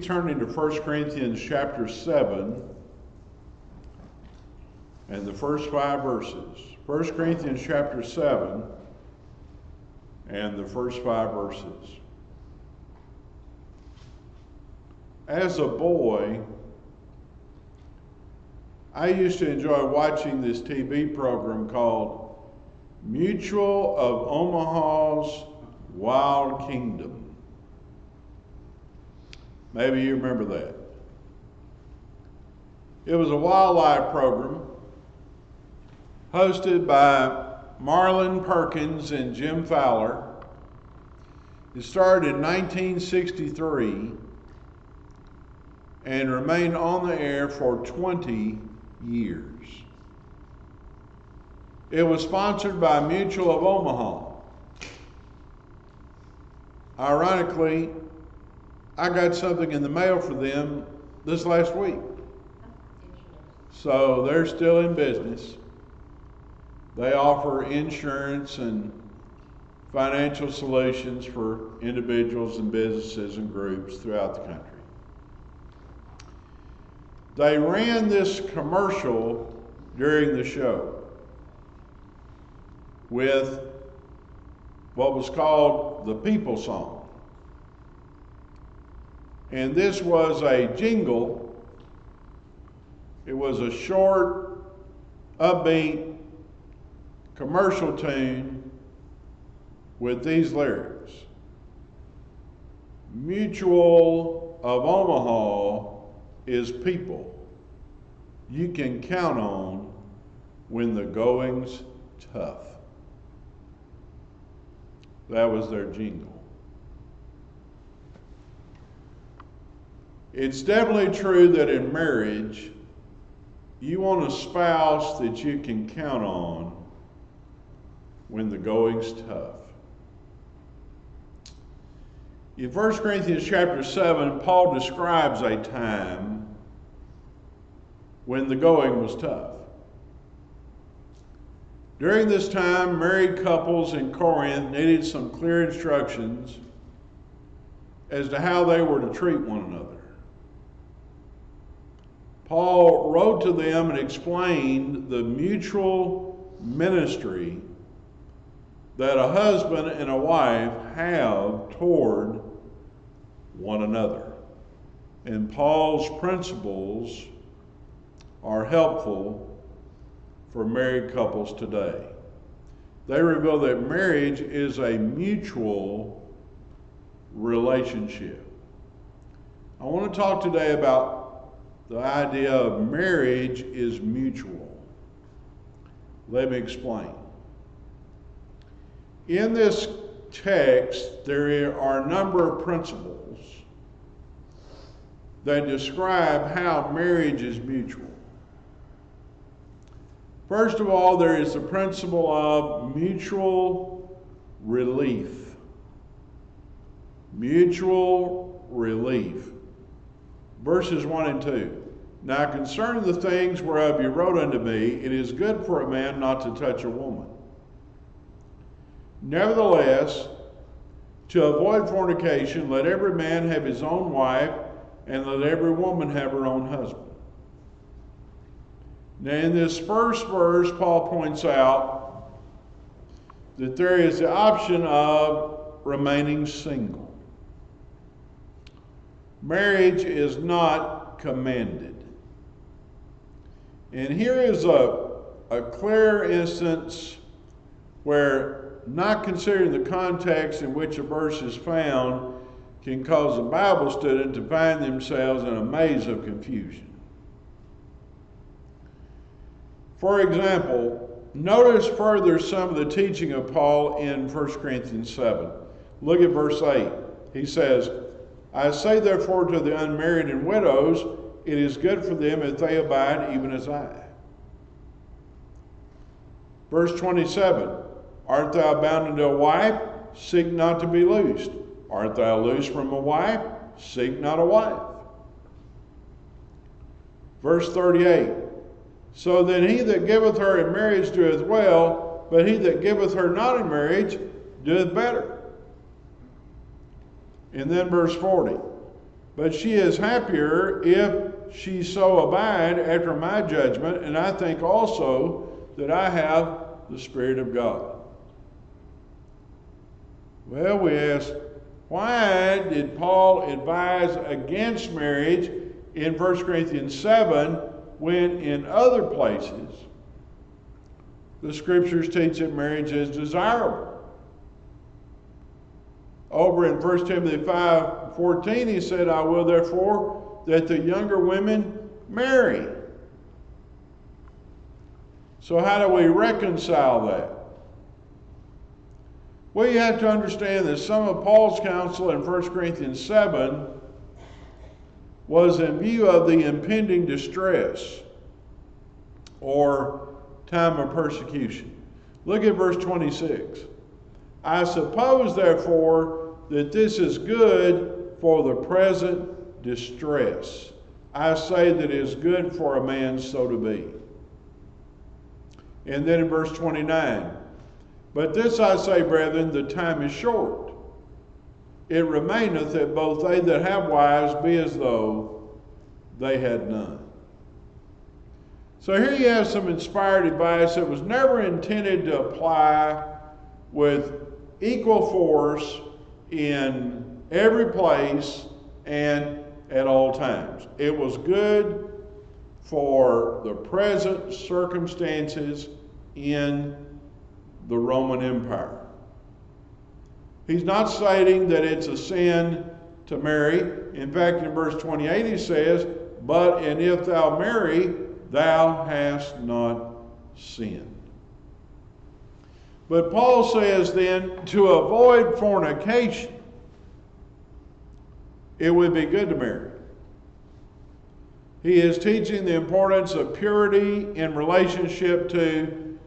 Turning to 1 Corinthians chapter 7 and the first 5 verses. 1 Corinthians chapter 7 and the first 5 verses. As a boy, I used to enjoy watching this TV program called Mutual of Omaha's Wild Kingdom. Maybe you remember that. It was a wildlife program hosted by Marlin Perkins and Jim Fowler. It started in 1963 and remained on the air for 20 years. It was sponsored by Mutual of Omaha. Ironically, I got something in the mail for them this last week. So they're still in business. They offer insurance and financial solutions for individuals and businesses and groups throughout the country. They ran this commercial during the show with what was called the People Song. And this was a jingle. It was a short, upbeat commercial tune with these lyrics. Mutual of Omaha is people you can count on when the going's tough. That was their jingle. It's definitely true that in marriage, you want a spouse that you can count on when the going's tough. In 1 Corinthians chapter 7, Paul describes a time when the going was tough. During this time, married couples in Corinth needed some clear instructions as to how they were to treat one another. Paul wrote to them and explained the mutual ministry that a husband and a wife have toward one another. And Paul's principles are helpful for married couples today. They reveal that marriage is a mutual relationship. I want to talk today about the idea of marriage is mutual. Let me explain. In this text, there are a number of principles that describe how marriage is mutual. First of all, there is the principle of mutual relief. Mutual relief. Verses 1 and 2. Now concerning the things whereof you wrote unto me, it is good for a man not to touch a woman. Nevertheless, to avoid fornication, let every man have his own wife, and let every woman have her own husband. Now in this first verse, Paul points out that there is the option of remaining single. Marriage is not commanded. And here is a clear instance where not considering the context in which a verse is found can cause a Bible student to find themselves in a maze of confusion. For example, notice further some of the teaching of Paul in 1 Corinthians 7. Look at verse 8. He says, I say therefore to the unmarried and widows, it is good for them if they abide even as I. Verse 27, art thou bound unto a wife? Seek not to be loosed. Art thou loosed from a wife? Seek not a wife. Verse 38, so then he that giveth her in marriage doeth well, but he that giveth her not in marriage doeth better. And then verse 40, but she is happier if she so abide after my judgment, and I think also that I have the Spirit of God. Well, we ask, why did Paul advise against marriage in 1 Corinthians 7 when in other places the Scriptures teach that marriage is desirable? Over in 1 Timothy 5:14, he said, I will therefore that the younger women marry. So how do we reconcile that? Well, you have to understand that some of Paul's counsel in 1 Corinthians 7 was in view of the impending distress or time of persecution. Look at verse 26. I suppose, therefore, that this is good for the present distress. I say that it is good for a man so to be. And then in verse 29, but this I say, brethren, the time is short. It remaineth that both they that have wives be as though they had none. So here you have some inspired advice that was never intended to apply with equal force in every place and at all times. It was good for the present circumstances in the Roman Empire. He's not stating that it's a sin to marry. In fact, in verse 28 he says, but and if thou marry, thou hast not sinned. But Paul says then, to avoid fornication, it would be good to marry. He is teaching the importance of purity in relationship to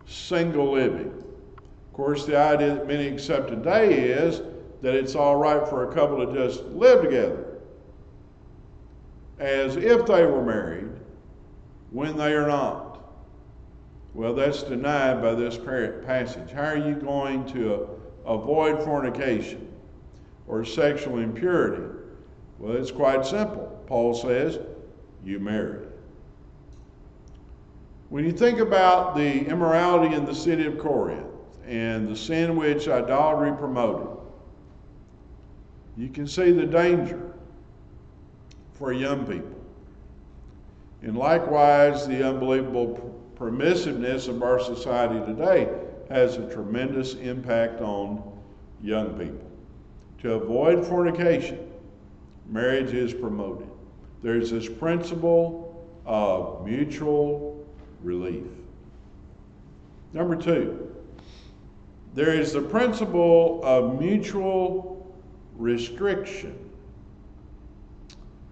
single living. Of course, the idea that many accept today is that it's all right for a couple to just live together as if they were married when they are not. Well, that's denied by this passage. How are you going to avoid fornication or sexual impurity? Well, it's quite simple. Paul says, you marry. When you think about the immorality in the city of Corinth and the sin which idolatry promoted, you can see the danger for young people. And likewise, the unbelievable permissiveness of our society today has a tremendous impact on young people. To avoid fornication, marriage is promoted. There's this principle of mutual relief. Number two, there is the principle of mutual restriction.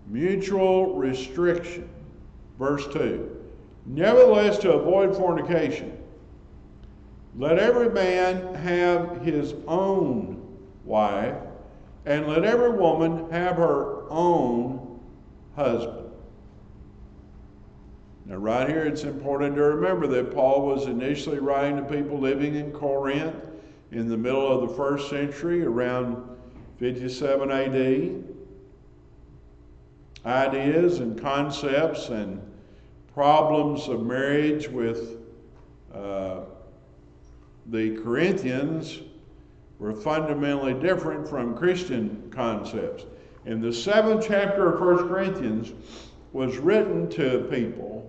Mutual restriction. Verse 2. Nevertheless, to avoid fornication, let every man have his own wife, and let every woman have her own husband. Now, right here, it's important to remember that Paul was initially writing to people living in Corinth in the middle of the first century, around 57 AD. Ideas and concepts and problems of marriage with the Corinthians were fundamentally different from Christian concepts. And the 7th chapter of 1 Corinthians was written to people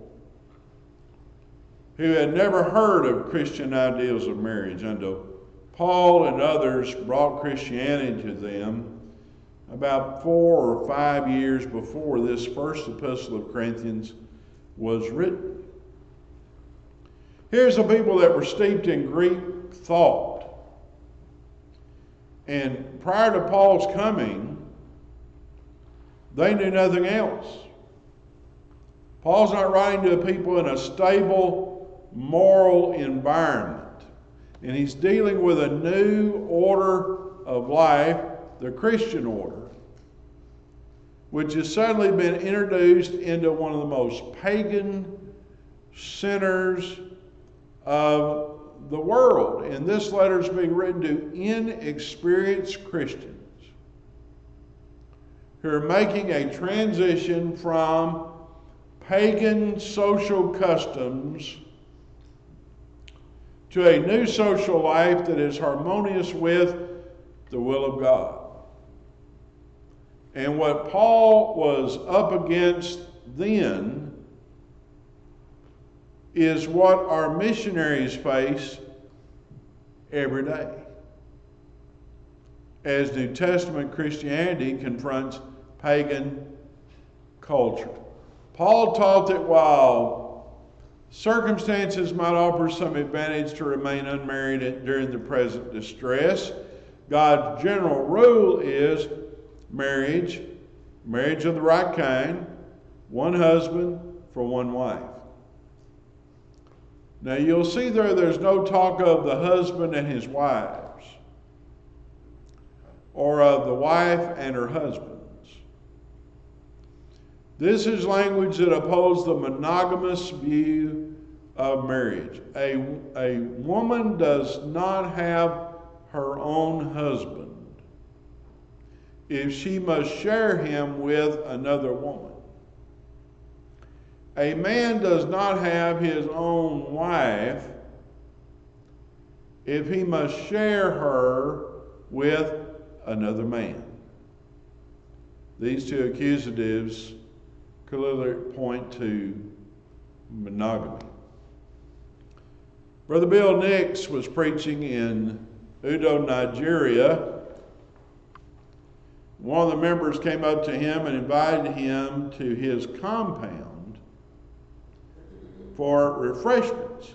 who had never heard of Christian ideals of marriage until Paul and others brought Christianity to them about 4 or 5 years before this first epistle of Corinthians was written. Here's the people that were steeped in Greek thought. And prior to Paul's coming, they knew nothing else. Paul's not writing to people in a stable moral environment. And he's dealing with a new order of life, the Christian order, which has suddenly been introduced into one of the most pagan centers of the world. And this letter is being written to inexperienced Christians who are making a transition from pagan social customs to a new social life that is harmonious with the will of God. And what Paul was up against then is what our missionaries face every day as New Testament Christianity confronts pagan culture. Paul taught that while circumstances might offer some advantage to remain unmarried during the present distress, God's general rule is marriage of the right kind, one husband for one wife. Now you'll see there's no talk of the husband and his wives, or of the wife and her husbands. This is language that opposes the monogamous view of marriage. A woman does not have her own husband if she must share him with another woman. A man does not have his own wife if he must share her with another man. These two accusatives clearly point to monogamy. Brother Bill Nix was preaching in Udo, Nigeria. One of the members came up to him and invited him to his compound for refreshments.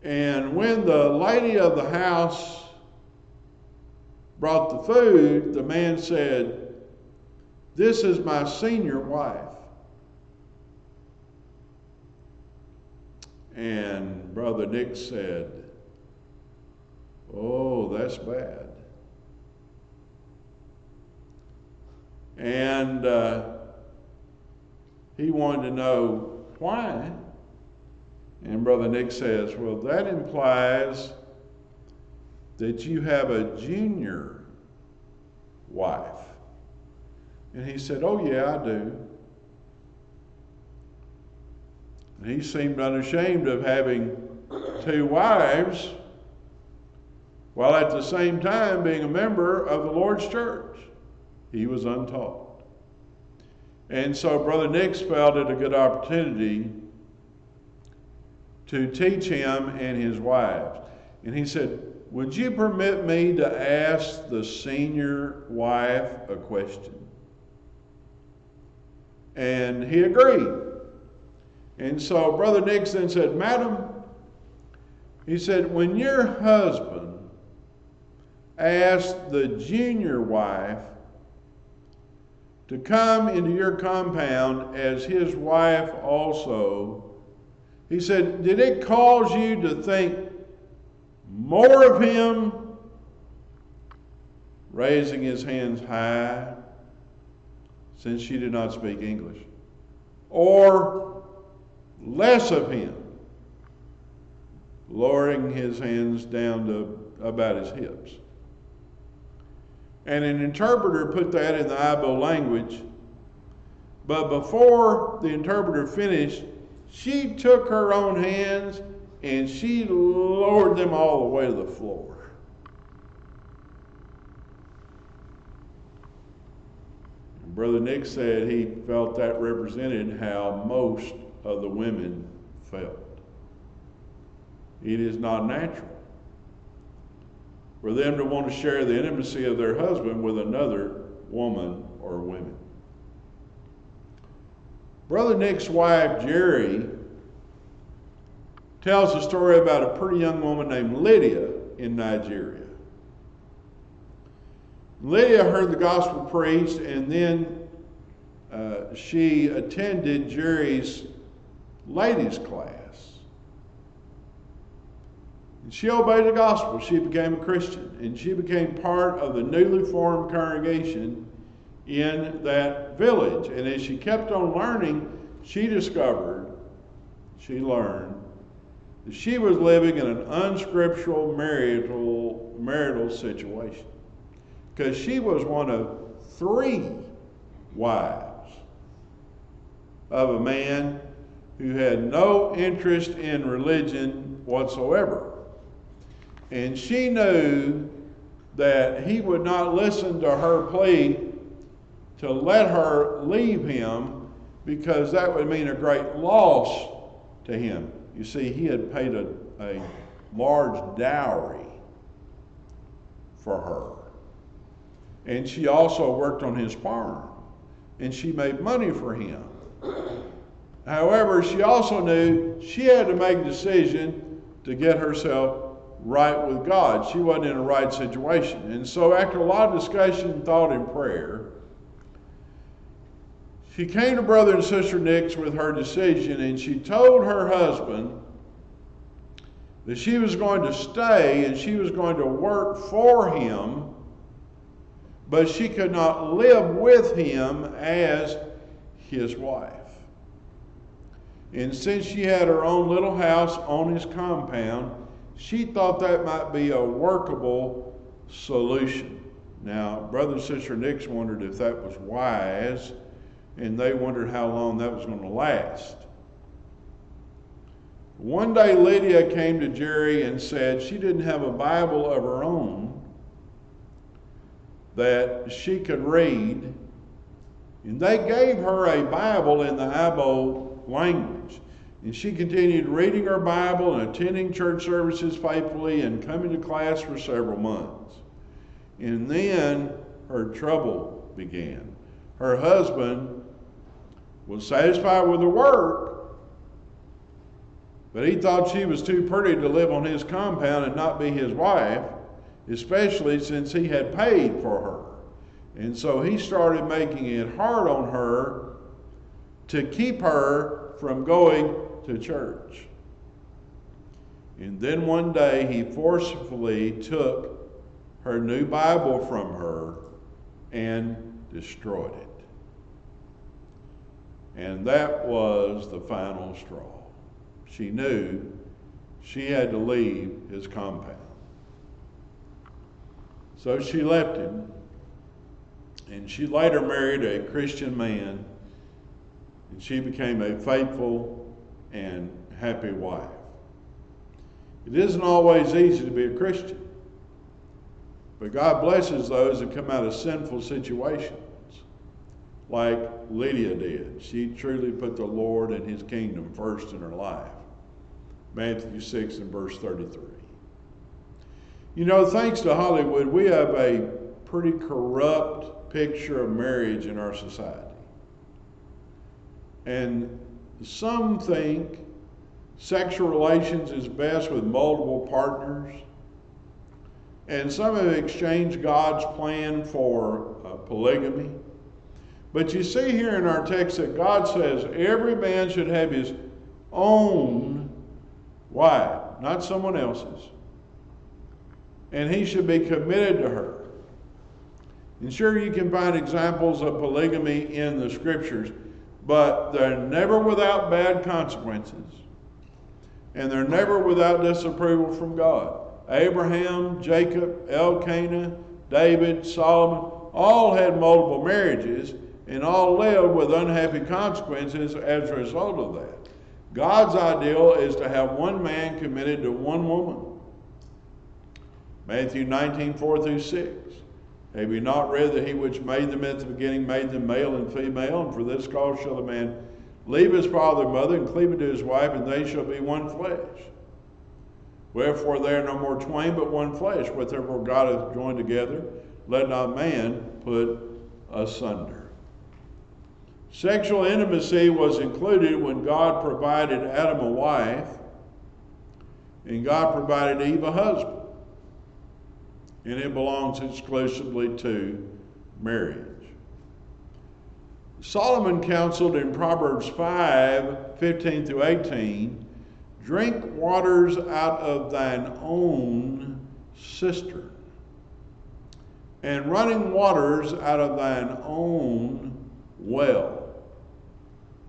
And when the lady of the house brought the food, the man said, "This is my senior wife." And Brother Nick said, "Oh, that's bad." And he wanted to know why. And Brother Nick says, "Well, that implies that you have a junior wife." And he said, "Oh yeah, I do." And he seemed unashamed of having two wives while at the same time being a member of the Lord's church. He was untaught. And so Brother Nix felt it a good opportunity to teach him and his wives. And he said, "Would you permit me to ask the senior wife a question?" And he agreed. And so Brother Nix then said, "Madam," he said, "when your husband asked the junior wife to come into your compound as his wife also, he said, did it cause you to think more of him," raising his hands high, since she did not speak English, "or less of him," lowering his hands down to about his hips? And an interpreter put that in the Ibo language, but before the interpreter finished, she took her own hands and she lowered them all the way to the floor. And Brother Nick said he felt that represented how most of the women felt. It is not natural for them to want to share the intimacy of their husband with another woman or women. Brother Nick's wife, Jerry, tells a story about a pretty young woman named Lydia in Nigeria. Lydia heard the gospel preached, and then she attended Jerry's ladies' class. And she obeyed the gospel. She became a Christian, and she became part of the newly formed congregation in that village. And as she kept on learning, she learned that she was living in an unscriptural marital situation, because she was one of 3 wives of a man who had no interest in religion whatsoever. And she knew that he would not listen to her plea to let her leave him, because that would mean a great loss to him. You see, he had paid a large dowry for her. And she also worked on his farm, and she made money for him. However, she also knew she had to make a decision to get herself right with God. She wasn't in a right situation. And so after a lot of discussion, thought, and prayer, she came to Brother and Sister Nix with her decision, and she told her husband that she was going to stay and she was going to work for him, but she could not live with him as his wife. And since she had her own little house on his compound, she thought that might be a workable solution. Now, Brother and Sister Nix wondered if that was wise, and they wondered how long that was going to last. One day, Lydia came to Jerry and said she didn't have a Bible of her own that she could read, and they gave her a Bible in the Abo language. And she continued reading her Bible and attending church services faithfully and coming to class for several months. And then her trouble began. Her husband was satisfied with her work, but he thought she was too pretty to live on his compound and not be his wife, especially since he had paid for her. And so he started making it hard on her to keep her from going to church. And then one day he forcefully took her new Bible from her and destroyed it. And that was the final straw. She knew she had to leave his compound. So she left him, and she later married a Christian man, and she became a faithful and happy wife. It isn't always easy to be a Christian, but God blesses those that come out of sinful situations, like Lydia did. She truly put the Lord and his kingdom first in her life. Matthew 6 and verse 33. You know, thanks to Hollywood, we have a pretty corrupt picture of marriage in our society. And some think sexual relations is best with multiple partners. And some have exchanged God's plan for polygamy. But you see here in our text that God says every man should have his own wife, not someone else's. And he should be committed to her. And sure, you can find examples of polygamy in the scriptures, but they're never without bad consequences. And they're never without disapproval from God. Abraham, Jacob, Elkanah, David, Solomon, all had multiple marriages and all lived with unhappy consequences as a result of that. God's ideal is to have one man committed to one woman. Matthew 19, 4 through 6. Have you not read that he which made them at the beginning made them male and female? And for this cause shall the man leave his father and mother and cleave to his wife, and they shall be one flesh. Wherefore they are no more twain, but one flesh. Whatever God hath joined together, let not man put asunder. Sexual intimacy was included when God provided Adam a wife, and God provided Eve a husband. And it belongs exclusively to marriage. Solomon counseled in Proverbs 5, 15 through 18, drink waters out of thine own cistern, and running waters out of thine own well.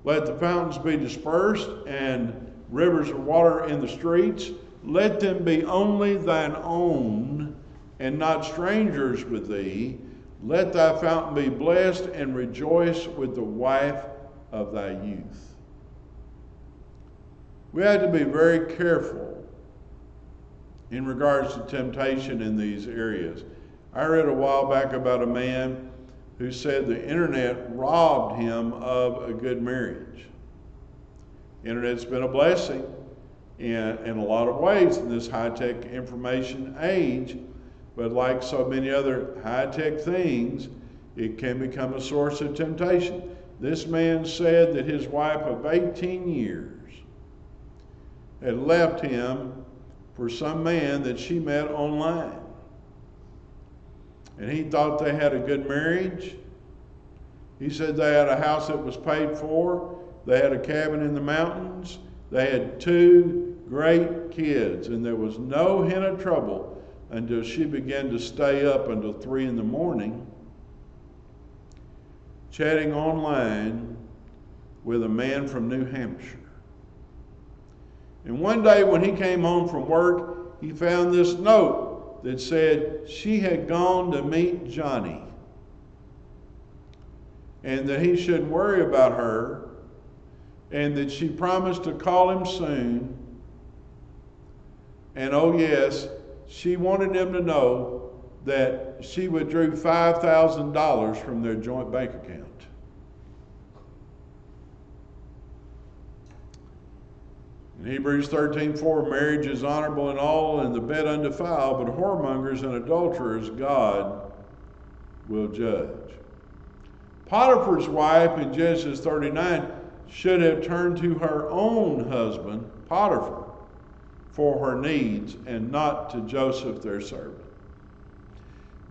Let the fountains be dispersed, and rivers of water in the streets. Let them be only thine own, and not strangers with thee. Let thy fountain be blessed, and rejoice with the wife of thy youth. We have to be very careful in regards to temptation in these areas. I read a while back about a man who said the internet robbed him of a good marriage. Internet's been a blessing in a lot of ways in this high-tech information age, but like so many other high-tech things, it can become a source of temptation. This man said that his wife of 18 years had left him for some man that she met online. And he thought they had a good marriage. He said they had a house that was paid for. They had a cabin in the mountains. They had 2 great kids, and there was no hint of trouble until she began to stay up until 3 in the morning chatting online with a man from New Hampshire. And one day when he came home from work, he found this note that said she had gone to meet Johnny and that he shouldn't worry about her and that she promised to call him soon. And oh yes, she wanted him to know that she withdrew $5,000 from their joint bank account. In Hebrews 13:4, marriage is honorable in all, and the bed undefiled, but whoremongers and adulterers God will judge. Potiphar's wife in Genesis 39 should have turned to her own husband, Potiphar, for her needs and not to Joseph, their servant.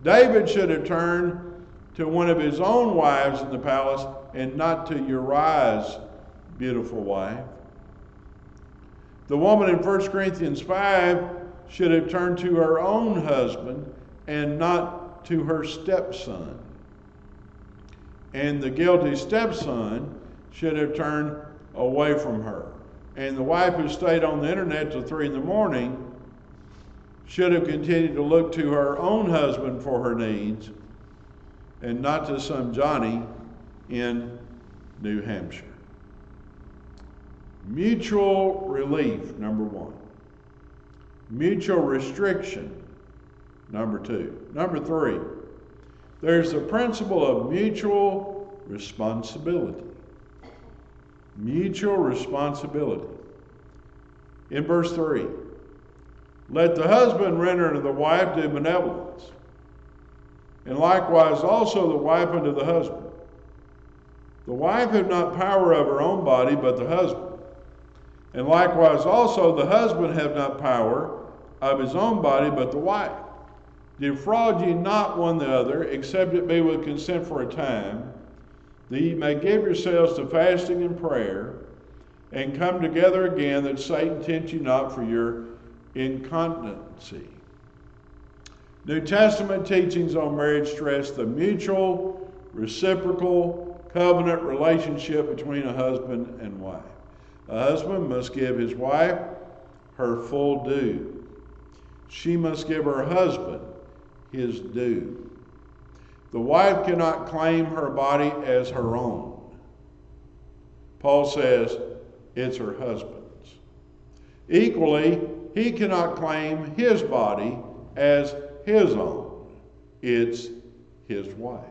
David should have turned to one of his own wives in the palace and not to Uriah's beautiful wife. The woman in 1 Corinthians 5 should have turned to her own husband and not to her stepson. And the guilty stepson should have turned away from her. And the wife who stayed on the internet till 3 in the morning should have continued to look to her own husband for her needs and not to some Johnny in New Hampshire. Mutual relief, number 1. Mutual restriction, number 2. Number 3, there's the principle of mutual responsibility. Mutual responsibility. In verse 3, let the husband render unto the wife due benevolence, and likewise also the wife unto the husband. The wife have not power of her own body, but the husband. And likewise also the husband have not power of his own body, but the wife. Defraud ye not one the other, except it be with consent for a time, that ye may give yourselves to fasting and prayer, and come together again, that Satan tempt you not for your incontinency. New Testament teachings on marriage stress the mutual, reciprocal, covenant relationship between a husband and wife. A husband must give his wife her full due. She must give her husband his due. The wife cannot claim her body as her own. Paul says it's her husband's. Equally, he cannot claim his body as his own. It's his wife's.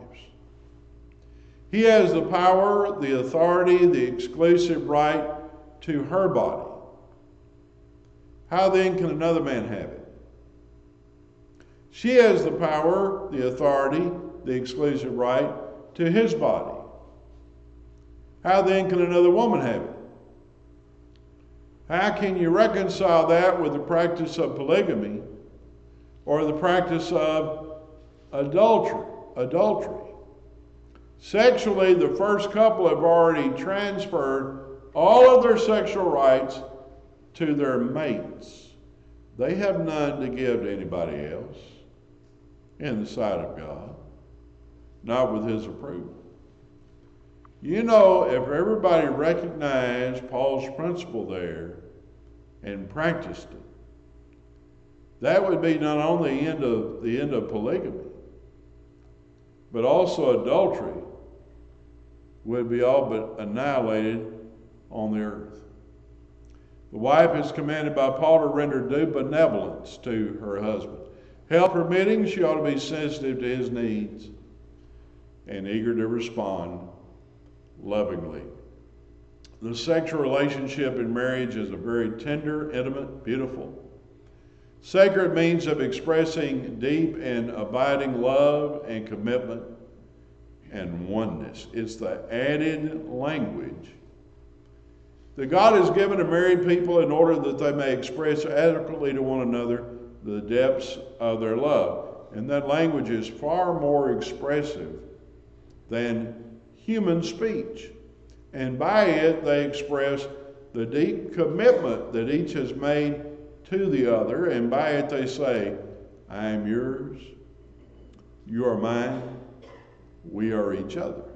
He has the power, the authority, the exclusive right to her body. How then can another man have it? She has the power, the authority, the exclusive right to his body. How then can another woman have it? How can you reconcile that with the practice of polygamy or the practice of adultery? Sexually, the first couple have already transferred all of their sexual rights to their mates. They have none to give to anybody else in the sight of God, not with his approval. You know, if everybody recognized Paul's principle there and practiced it, that would be not only the end of polygamy, but also adultery would be all but annihilated on the earth. The wife is commanded by Paul to render due benevolence to her husband. Health permitting, she ought to be sensitive to his needs and eager to respond lovingly. The sexual relationship in marriage is a very tender, intimate, beautiful, sacred means of expressing deep and abiding love and commitment and oneness. It's the added language that God has given to married people in order that they may express adequately to one another the depths of their love. And that language is far more expressive than human speech. And by it, they express the deep commitment that each has made to the other. And by it, they say, I am yours, you are mine, we are each other's.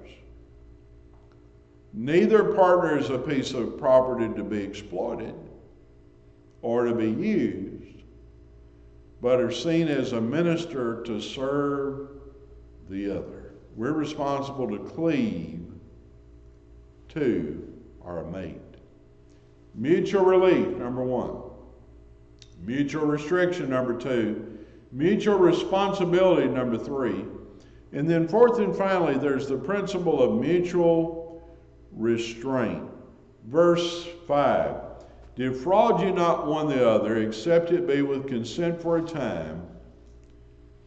Neither partner is a piece of property to be exploited or to be used, but are seen as a minister to serve the other. We're responsible to cleave to our mate. Mutual relief, number one. Mutual restriction, number two. Mutual responsibility, number three. And then fourth and finally, there's the principle of mutual restraint. Verse 5. Defraud you not one the other, except it be with consent for a time,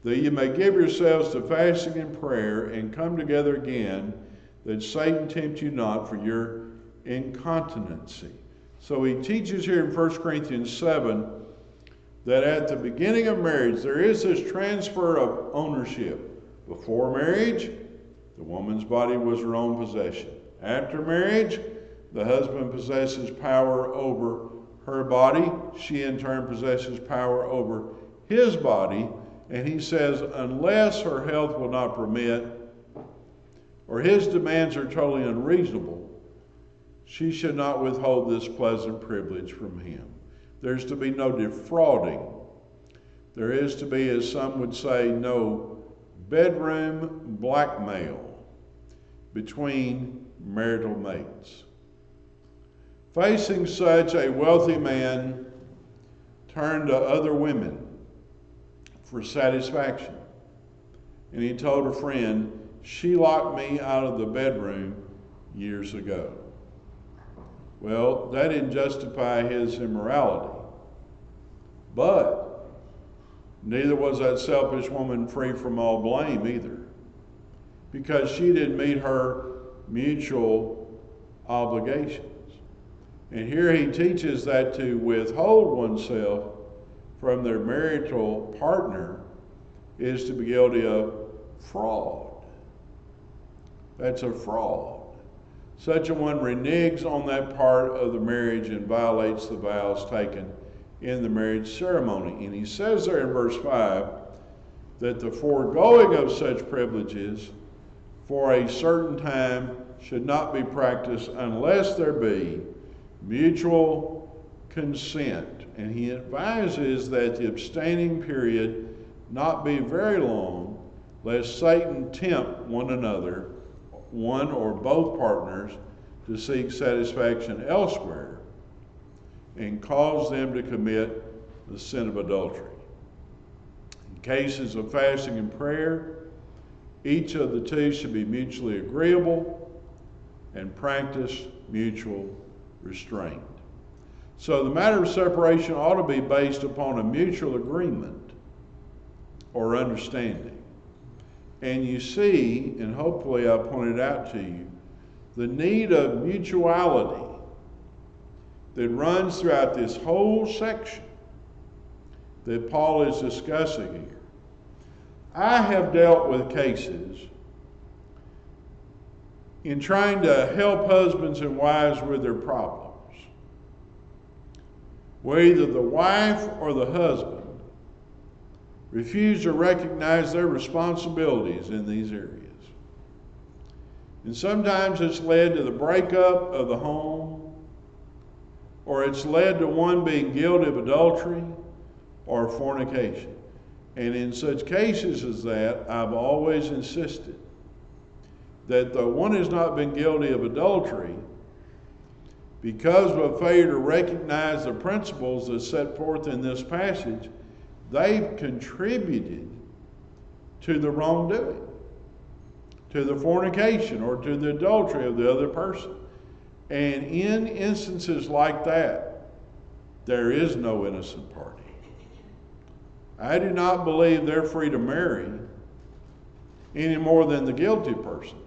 that you may give yourselves to fasting and prayer, and come together again, that Satan tempt you not for your incontinency. So he teaches here in 1 Corinthians 7 that at the beginning of marriage, there is this transfer of ownership. Before marriage, the woman's body was her own possession. After marriage, the husband possesses power over her body. She in turn possesses power over his body. And he says, unless her health will not permit, or his demands are totally unreasonable, she should not withhold this pleasant privilege from him. There's to be no defrauding. There is to be, as some would say, no bedroom blackmail between marital mates. Facing such, a wealthy man turned to other women for satisfaction. And he told a friend, she locked me out of the bedroom years ago. Well, that didn't justify his immorality. But neither was that selfish woman free from all blame either, because she didn't meet her mutual obligations. And here he teaches that to withhold oneself from their marital partner is to be guilty of fraud. That's a fraud. Such a one reneges on that part of the marriage and violates the vows taken in the marriage ceremony. And he says there in verse 5 that the foregoing of such privileges for a certain time should not be practiced unless there be mutual consent. And he advises that the abstaining period not be very long, lest Satan tempt one another, one or both partners, to seek satisfaction elsewhere and cause them to commit the sin of adultery. In cases of fasting and prayer, each of the two should be mutually agreeable and practice mutual restraint. So the matter of separation ought to be based upon a mutual agreement or understanding. And you see, and hopefully I pointed out to you, the need of mutuality that runs throughout this whole section that Paul is discussing here. I have dealt with cases in trying to help husbands and wives with their problems, where either the wife or the husband refuse to recognize their responsibilities in these areas. And sometimes it's led to the breakup of the home, or it's led to one being guilty of adultery or fornication. And in such cases as that, I've always insisted that though one has not been guilty of adultery, because of a failure to recognize the principles that set forth in this passage, they've contributed to the wrongdoing, to the fornication, or to the adultery of the other person. And in instances like that, there is no innocent party. I do not believe they're free to marry any more than the guilty person.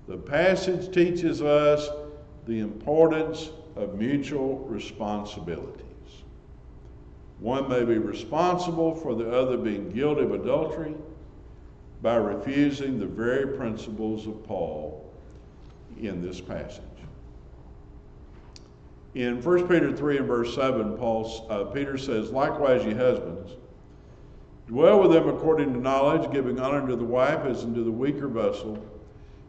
The passage teaches us the importance of mutual responsibilities. One may be responsible for the other being guilty of adultery by refusing the very principles of Paul in this passage. In 1 Peter 3 and verse 7, Peter says, "Likewise, ye husbands, dwell with them according to knowledge, giving honor to the wife as unto the weaker vessel,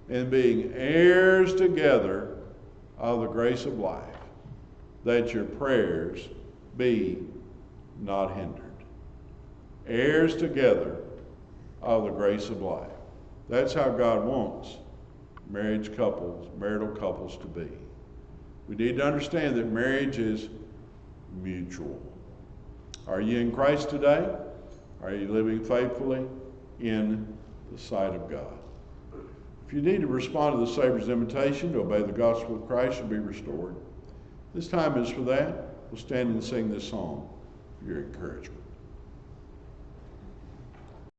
and being heirs together of the grace of life, that your prayers be not hindered." Heirs together of the grace of life. That's how God wants marital couples to be. We need to understand that marriage is mutual. Are you in Christ today? Are you living faithfully in the sight of God? If you need to respond to the Savior's invitation to obey the gospel of Christ and be restored, this time is for that. We'll stand and sing this song for your encouragement.